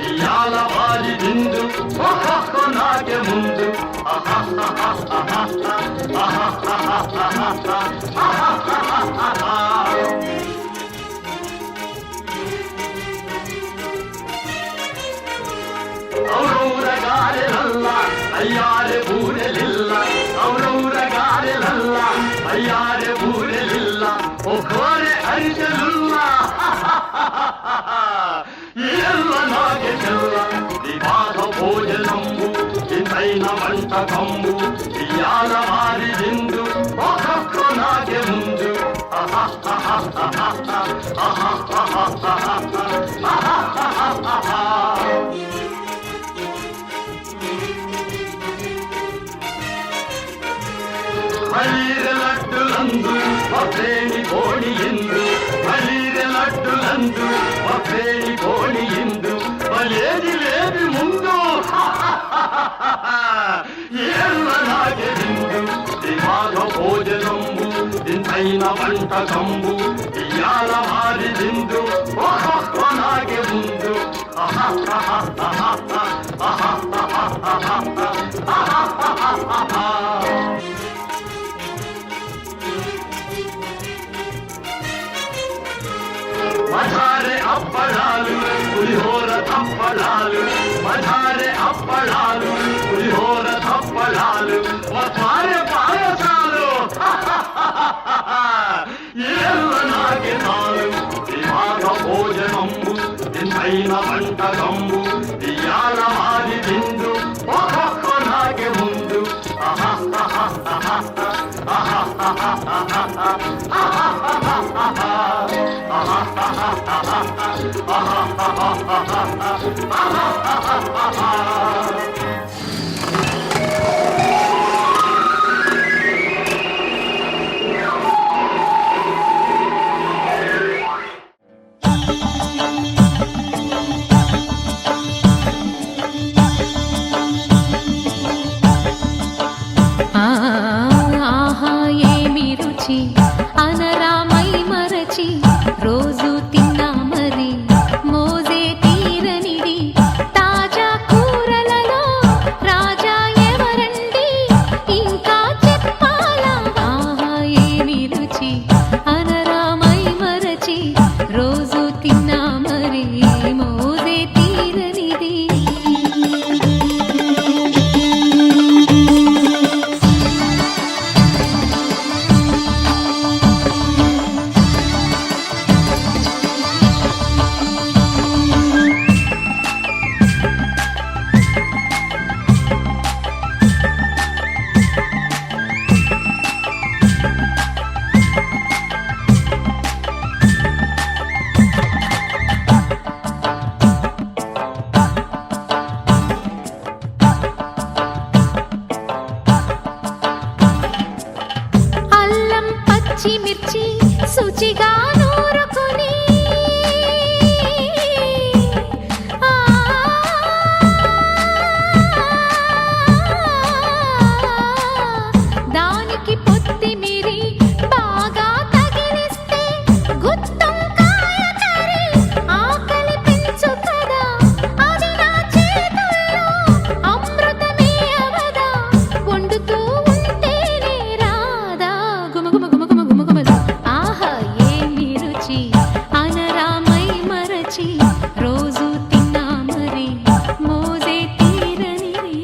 S3: ఇయాల వారి విందు ఒక్కొక్క నాకే ముందు ఔరౌరగారెలల్ల అయ్యారె ఊరెలిల్ల ఔరౌరగారెలల్ల అయ్యారె ఊరెలిల్ల ఒకోరె అరిచెలుల్ల ఎల్ల నాగే చెల్ల వివాహ భోజనంబు ఇంతైన వంటకంబు ఇయాల వారి విందు ఒక్కొక్క నాగే ముందు మలీరె లడ్డులందు ఒకేని కోణియిందు మలీరె లడ్డులందు ఒకేని కోణియిందు మలేది లేది ముందు ఏళ్ళ నాగే విందు వివాహ భోజనంబు ఇంతైన వంటకంబు ఇయాల వారి విందు ఒక్కొక్క నాగే ముందు మధారె అప్పడాలు పులిహోర తప్పడాలు మధారె అప్పడాలు పులిహోర తప్పడాలు మధారె పాయసాలు ఏళ్ళ నాగే నాలు వివాహ భోజనంబు ఇంతైన వంటకంబు ఇయాల వారి విందు ఒక్కొక్క నాగే ముందు
S4: ఆహా ఏమి రుచి అనరామై మరచి రోజు తిన్నా మరి మోజే తీరనిది తాజా కూరలలో రాజా ఎవరండి ఇంకా చెప్పాలా ఆహా ఏమి రుచి అనరామై మరచి రోజు తిన్నా మరి మోజే తీరనిది అల్లం పచ్చిమిర్చి శుచిగా నూరుకొని దానికి పొత్తిమిరి బాగా తగిలిస్తే గుత్తొంకాయ కర్రీ ఆకలి పెంచు కదా అది నా చేతుల్లో అమృతమే అవదా వండుతూ ఉంటేనే రాదా గుమగుమ గుమగుమ గుమగుమలు ఆహా ఏమి రుచి అనరామై మరచి రోజు తిన్నా మరి మోజే తీరనిది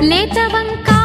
S4: లేత వంకాయ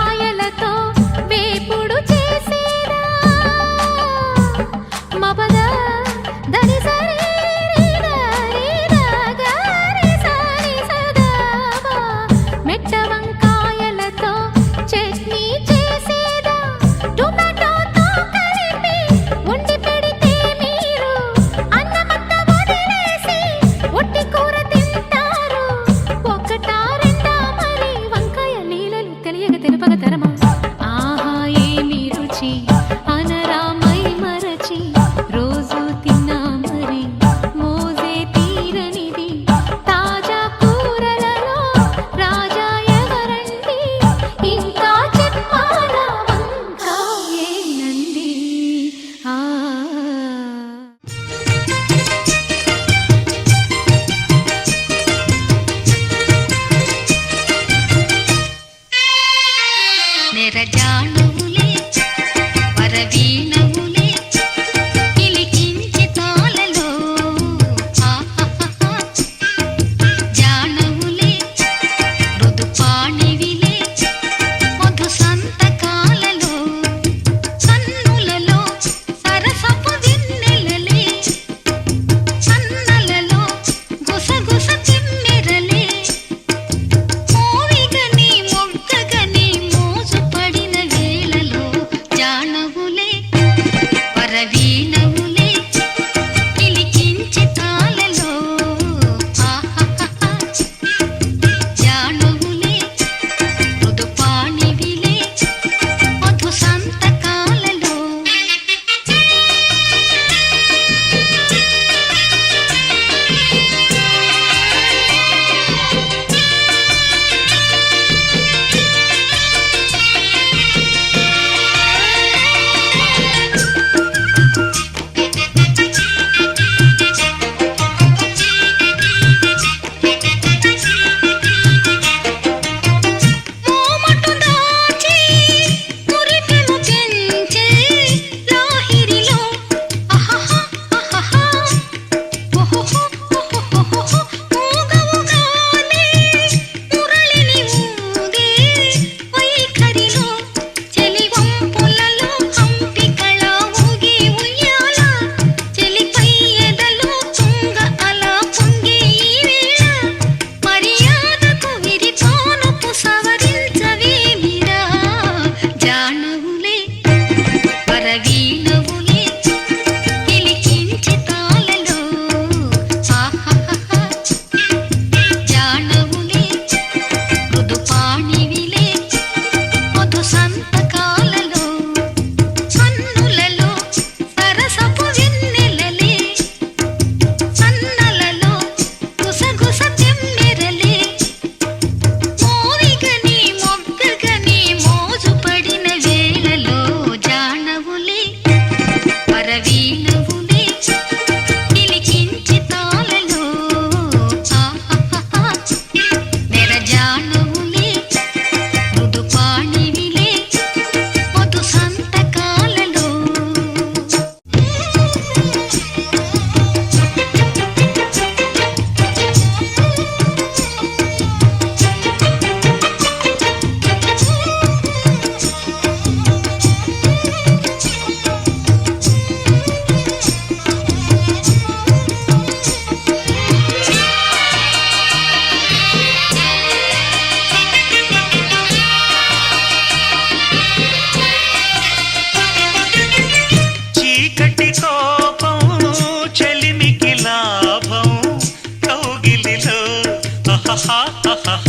S9: గుసగుస తిమ్మెరలే మోవిగని మొగ్గగని మోజు పడిన వేళలో జానవులే పరవీణవులే పిలికించి తాళలో ఆహాహా జానవులే మృదుపాణివిలే మధు సంతకాలలో మోమటు దాచి మురిపెము పెంచే లాహిరిలో ఆహాహా ఆహాహా ఓహోహో ఓహోహో ఊగవుగానే మురళిని ఊదే వైఖరిలో చెలివంపులలో హంపికళ ఊగి ఉయ్యాల చెలిపై ఎదలో తుంగ అలా పొంగే ఈ వేళ మర్యాదకు విరిపానుపు సవరించవేమిరా జానవులే పరవీణవులే పిలికించి తాళలో ఆహాహా జానవులే మృదుపాణివిలే మధు సంతకాలలో సన్నులలో సరసపు వెన్నెలలే సన్నలలో గుసగుస తెమ్మెరలే మోవిగని మొగ్గగని మోజు పడిన వేళలో జానవులే పరవీణవులే పిలికించి తాళలో ఆహాహా నెరజానవులే మృదుపాణివిలే మధు సంతకాలలో
S3: చీకటి కోపం చెలిమికి లాభం కౌగిలిలో ఆహాహా